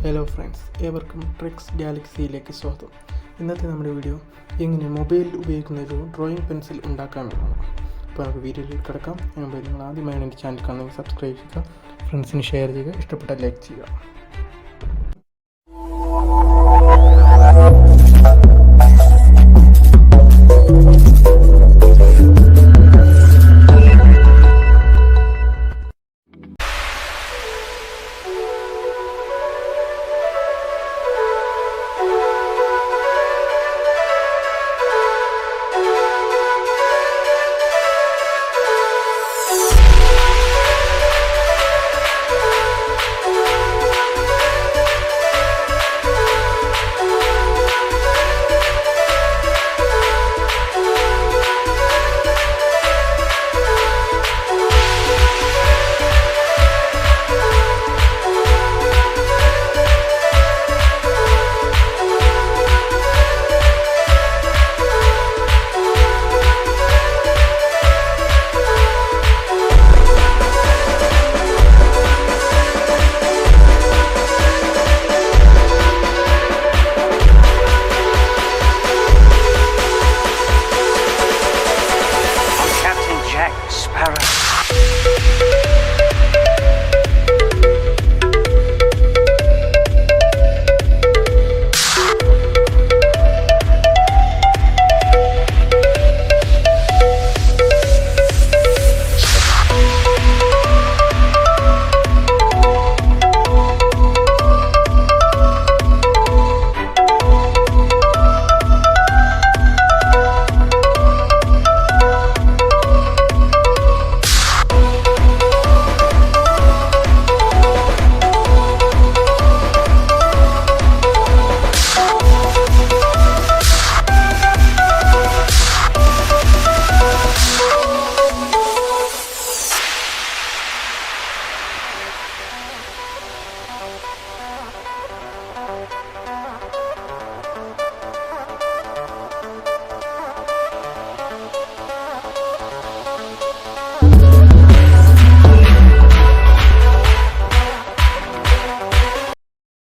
Hello friends, ഏവർക്കും tricks ഗാലക്സിയിലേക്ക് സ്വാഗതം. ഇന്നത്തെ നമ്മുടെ വീഡിയോ എങ്ങനെ മൊബൈൽ ഉപയോഗിക്കുന്ന ഒരു ഡ്രോയിങ് പെൻസിൽ ഉണ്ടാക്കാമെന്നാണ്. അപ്പോൾ നമുക്ക് വീഡിയോയിലേക്ക് കിടക്കാം. നിങ്ങൾ ആദ്യമായാണ് എൻ്റെ ചാനൽ കാണുമെങ്കിൽ സബ്സ്ക്രൈബ് ചെയ്യുക, ഫ്രണ്ട്സിന് ഷെയർ ചെയ്യുക, ഇഷ്ടപ്പെട്ടാൽ ലൈക്ക് ചെയ്യുക.